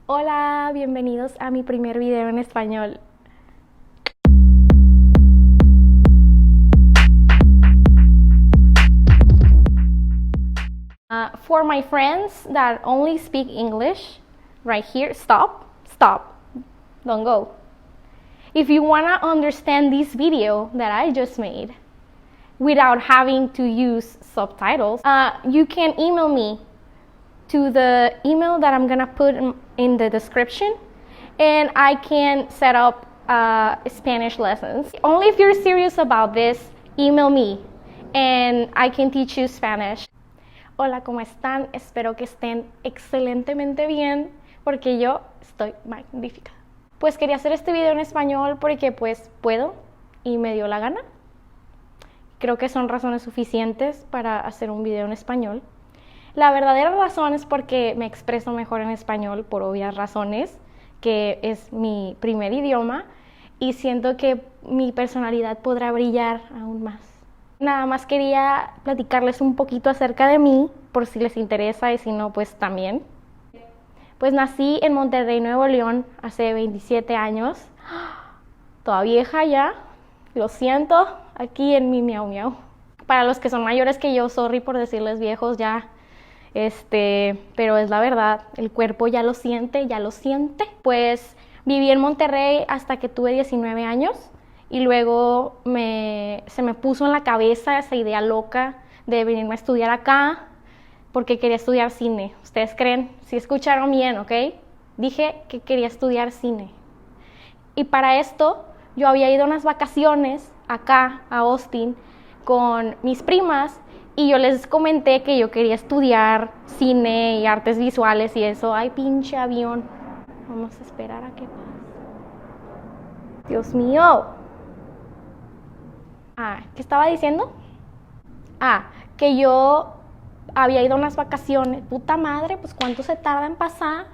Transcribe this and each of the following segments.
Hola, bienvenidos a mi primer video en español. For my friends that only speak English, right here, stop, don't go. If you wanna understand this video that I just made without having to use subtitles, you can email me to the email that I'm gonna put in the description, and I can set up Spanish lessons. Only if you're serious about this, email me and I can teach you Spanish. Hola, ¿cómo están? Espero que estén excelentemente bien, porque yo estoy magnífica. Pues quería hacer este video en español porque pues puedo y me dio la gana. Creo que son razones suficientes para hacer un video en español. La verdadera razón es porque me expreso mejor en español por obvias razones, que es mi primer idioma y siento que mi personalidad podrá brillar aún más. Nada más quería platicarles un poquito acerca de mí, por si les interesa y si no, pues también. Pues nací en Monterrey, Nuevo León, hace 27 años. Toda vieja ya, lo siento, aquí en mi miau miau. Para los que son mayores que yo, sorry por decirles viejos ya. Pero es la verdad, el cuerpo ya lo siente. Pues viví en Monterrey hasta que tuve 19 años y luego se me puso en la cabeza esa idea loca de venirme a estudiar acá porque quería estudiar cine. ¿Ustedes creen? Sí escucharon bien, ¿ok? Dije que quería estudiar cine. Y para esto yo había ido a unas vacaciones acá a Austin con mis primas y yo les comenté que yo quería estudiar cine y artes visuales y eso. Ay, pinche avión. Vamos a esperar a que pase. Dios mío. ¿Qué estaba diciendo? Que yo había ido a unas vacaciones. Puta madre, pues ¿cuánto se tarda en pasar?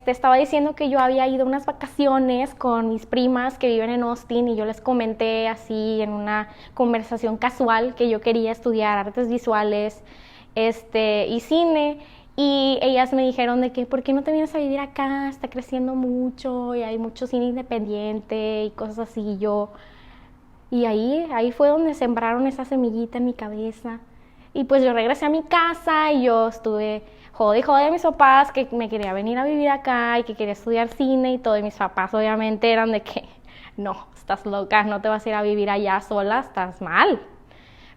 Te estaba diciendo que yo había ido a unas vacaciones con mis primas que viven en Austin y yo les comenté así en una conversación casual que yo quería estudiar artes visuales y cine, y ellas me dijeron de que ¿por qué no te vienes a vivir acá? Está creciendo mucho y hay mucho cine independiente y cosas así. Y ahí fue donde sembraron esa semillita en mi cabeza. Y pues yo regresé a mi casa y yo estuve jode y jode a mis papás que me quería venir a vivir acá y que quería estudiar cine y todo. Y mis papás obviamente eran de que no, estás loca, no te vas a ir a vivir allá sola, estás mal.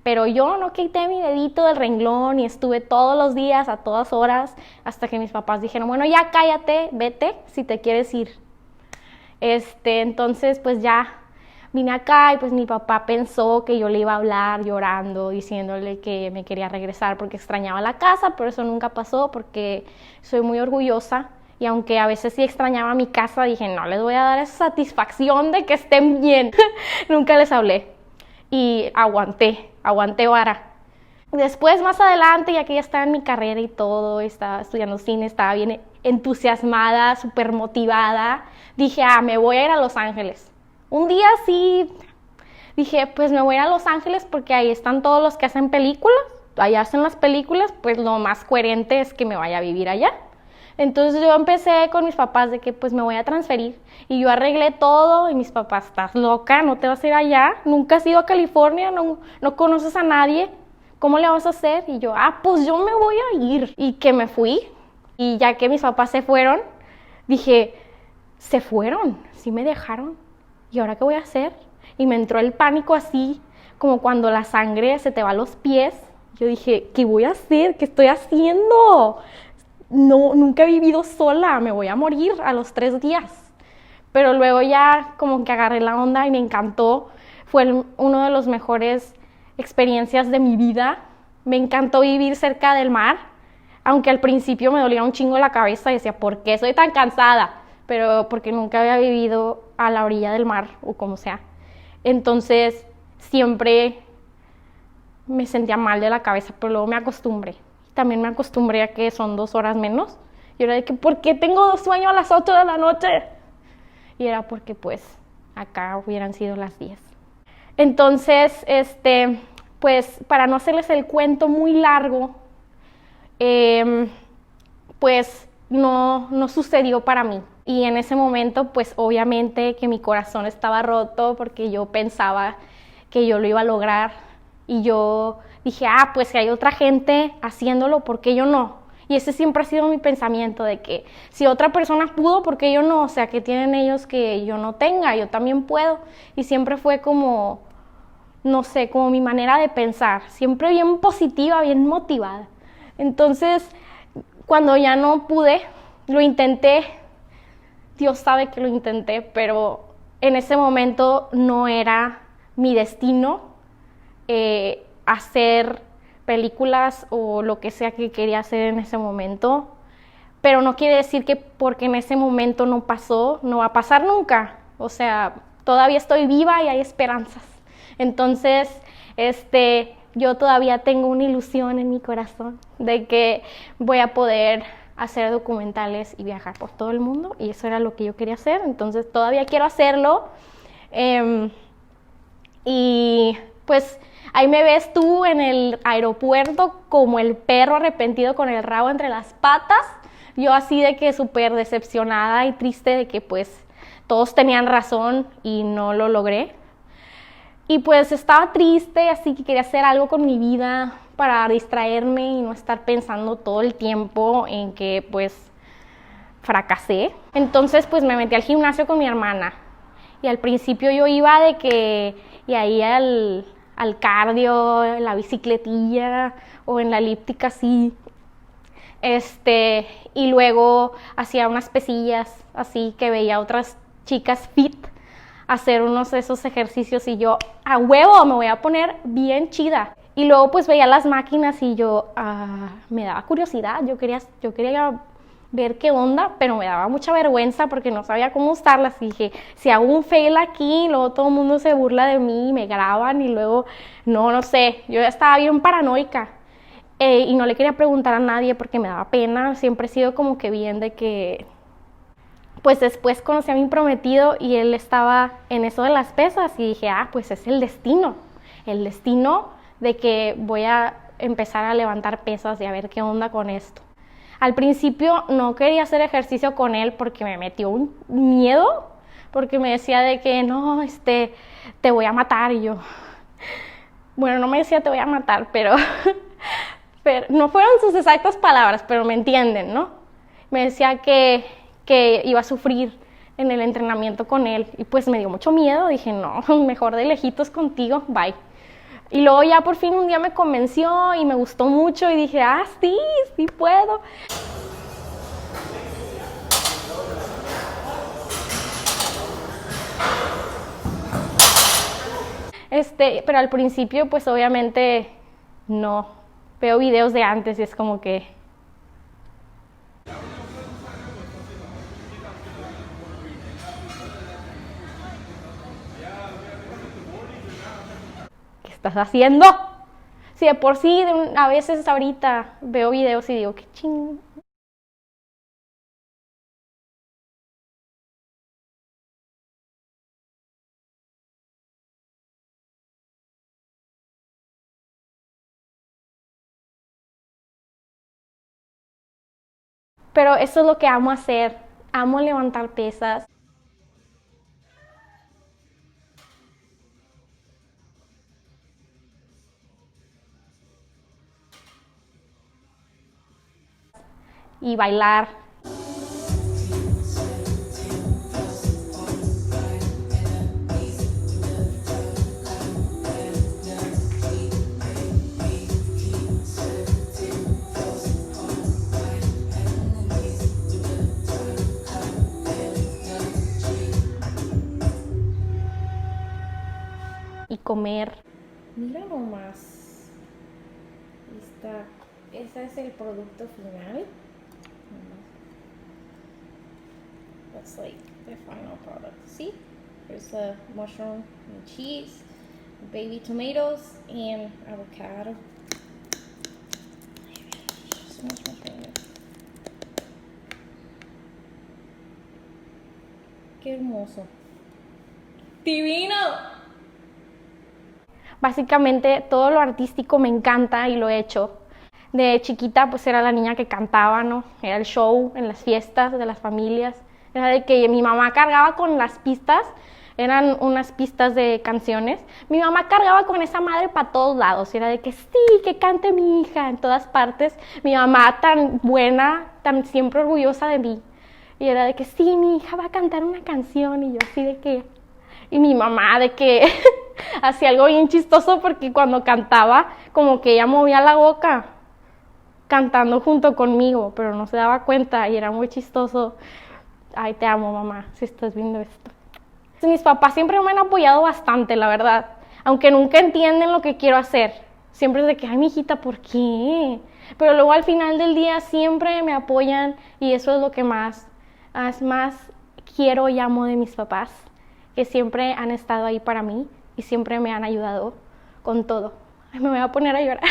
Pero yo no quité mi dedito del renglón y estuve todos los días, a todas horas, hasta que mis papás dijeron, bueno, ya cállate, vete si te quieres ir. Entonces pues ya vine acá y pues mi papá pensó que yo le iba a hablar llorando, diciéndole que me quería regresar porque extrañaba la casa, pero eso nunca pasó porque soy muy orgullosa y aunque a veces sí extrañaba mi casa, dije no les voy a dar esa satisfacción de que estén bien. Nunca les hablé y aguanté vara. Después, más adelante, ya que ya estaba en mi carrera y todo, estaba estudiando cine, estaba bien entusiasmada, súper motivada, dije, me voy a ir a Los Ángeles. Un día sí dije, pues me voy a ir a Los Ángeles porque ahí están todos los que hacen películas, allá hacen las películas, pues lo más coherente es que me vaya a vivir allá. Entonces yo empecé con mis papás de que pues me voy a transferir y yo arreglé todo y mis papás, estás loca, no te vas a ir allá, nunca has ido a California, no conoces a nadie, ¿cómo le vas a hacer? Y yo, pues yo me voy a ir. Y que me fui y ya que mis papás se fueron, dije, se fueron, sí me dejaron. ¿Y ahora qué voy a hacer? Y me entró el pánico así, como cuando la sangre se te va a los pies. Yo dije, ¿qué voy a hacer? ¿Qué estoy haciendo? No, nunca he vivido sola, me voy a morir a los 3 días. Pero luego ya como que agarré la onda y me encantó. Fue uno de los mejores experiencias de mi vida. Me encantó vivir cerca del mar, aunque al principio me dolía un chingo la cabeza y decía, ¿por qué soy tan cansada? Pero porque nunca había vivido a la orilla del mar o como sea. Entonces siempre me sentía mal de la cabeza, pero luego me acostumbré. También me acostumbré a que son 2 horas menos. Y era de que, ¿por qué tengo sueño a las 8 de la noche? Y era porque pues acá hubieran sido las 10. Entonces, pues para no hacerles el cuento muy largo, pues no sucedió para mí. Y en ese momento, pues obviamente que mi corazón estaba roto porque yo pensaba que yo lo iba a lograr. Y yo dije, pues si hay otra gente haciéndolo, ¿por qué yo no? Y ese siempre ha sido mi pensamiento, de que si otra persona pudo, ¿por qué yo no? O sea, que tienen ellos que yo no tenga, yo también puedo. Y siempre fue como, no sé, como mi manera de pensar, siempre bien positiva, bien motivada. Entonces, cuando ya no pude, lo intenté, Dios sabe que lo intenté, pero en ese momento no era mi destino hacer películas o lo que sea que quería hacer en ese momento, pero no quiere decir que porque en ese momento no pasó, no va a pasar nunca. O sea, todavía estoy viva y hay esperanzas. Entonces, yo todavía tengo una ilusión en mi corazón de que voy a poder hacer documentales y viajar por todo el mundo, y eso era lo que yo quería hacer. Entonces todavía quiero hacerlo, y pues ahí me ves tú en el aeropuerto como el perro arrepentido con el rabo entre las patas, yo así de que súper decepcionada y triste de que pues todos tenían razón y no lo logré. Y pues estaba triste, así que quería hacer algo con mi vida para distraerme y no estar pensando todo el tiempo en que pues fracasé. Entonces pues me metí al gimnasio con mi hermana. Y al principio yo iba de que, y ahí al cardio, en la bicicletilla o en la elíptica así. Y luego hacía unas pesillas así que veía a otras chicas fit hacer unos de esos ejercicios y yo, a huevo, me voy a poner bien chida. Y luego pues veía las máquinas y yo, me daba curiosidad, yo quería ver qué onda, pero me daba mucha vergüenza porque no sabía cómo usarlas. Y dije, si hago un fail aquí, luego todo el mundo se burla de mí, me graban y luego, no sé, yo ya estaba bien paranoica. Y no le quería preguntar a nadie porque me daba pena, siempre he sido como que bien de que... Pues después conocí a mi prometido y él estaba en eso de las pesas y dije, pues es el destino de que voy a empezar a levantar pesas y a ver qué onda con esto. Al principio no quería hacer ejercicio con él porque me metió un miedo, porque me decía de que no, te voy a matar. Y yo, bueno, no me decía te voy a matar, pero no fueron sus exactas palabras, pero me entienden, ¿no? Me decía que iba a sufrir en el entrenamiento con él y pues me dio mucho miedo. Dije, no, mejor de lejitos contigo, bye. Y luego ya por fin un día me convenció y me gustó mucho y dije, sí puedo. Pero al principio pues obviamente no. Veo videos de antes y es como que... ¿Qué estás haciendo? Si de por sí a veces ahorita veo videos y digo, qué ching... Pero eso es lo que amo hacer. Amo levantar pesas. Y bailar. Y comer. Mira nomás. Ese es el producto final. That's like the final product. See? There's the mushroom and cheese, baby tomatoes, and avocado. So much mushroom. Qué hermoso. ¡Divino! Básicamente todo lo artístico me encanta y lo he hecho. De chiquita pues era la niña que cantaba, ¿no? Era el show en las fiestas de las familias. Era de que mi mamá cargaba con las pistas, eran unas pistas de canciones. Mi mamá cargaba con esa madre para todos lados. Era de que sí, que cante mi hija en todas partes. Mi mamá tan buena, tan siempre orgullosa de mí. Y era de que sí, mi hija va a cantar una canción. Y yo así de que... Y mi mamá de que hacía algo bien chistoso porque cuando cantaba, como que ella movía la boca cantando junto conmigo, pero no se daba cuenta y era muy chistoso. Ay, te amo, mamá, si estás viendo esto. Mis papás siempre me han apoyado bastante, la verdad. Aunque nunca entienden lo que quiero hacer. Siempre es de que, ay, mi hijita, ¿por qué? Pero luego al final del día siempre me apoyan y eso es lo que más quiero y amo de mis papás. Que siempre han estado ahí para mí y siempre me han ayudado con todo. Ay, me voy a poner a llorar.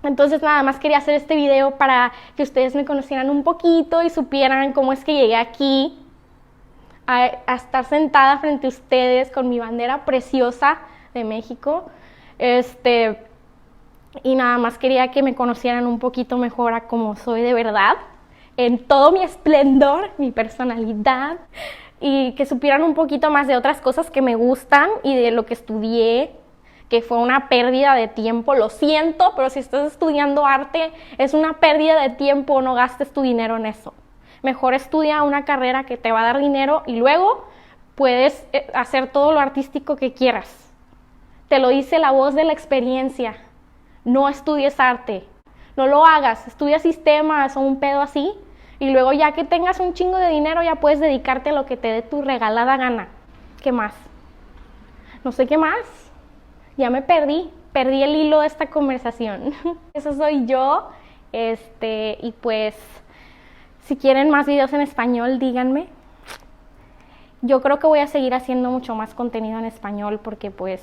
Entonces nada más quería hacer este video para que ustedes me conocieran un poquito y supieran cómo es que llegué aquí a estar sentada frente a ustedes con mi bandera preciosa de México. Y nada más quería que me conocieran un poquito mejor a cómo soy de verdad, en todo mi esplendor, mi personalidad, y que supieran un poquito más de otras cosas que me gustan y de lo que estudié, que fue una pérdida de tiempo. Lo siento, pero si estás estudiando arte, es una pérdida de tiempo, no gastes tu dinero en eso. Mejor estudia una carrera que te va a dar dinero y luego puedes hacer todo lo artístico que quieras. Te lo dice la voz de la experiencia. No estudies arte, no lo hagas, estudia sistemas o un pedo así y luego ya que tengas un chingo de dinero ya puedes dedicarte a lo que te dé tu regalada gana. ¿Qué más? No sé qué más. Ya me perdí el hilo de esta conversación. Eso soy yo, y pues si quieren más videos en español, díganme. Yo creo que voy a seguir haciendo mucho más contenido en español porque pues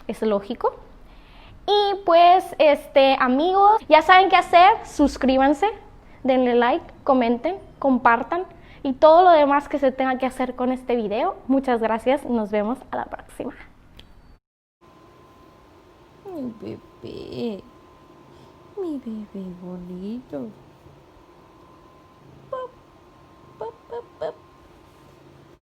es lógico. Y pues, amigos, ya saben qué hacer, suscríbanse, denle like, comenten, compartan y todo lo demás que se tenga que hacer con este video. Muchas gracias, nos vemos a la próxima. Mi bebé bonito.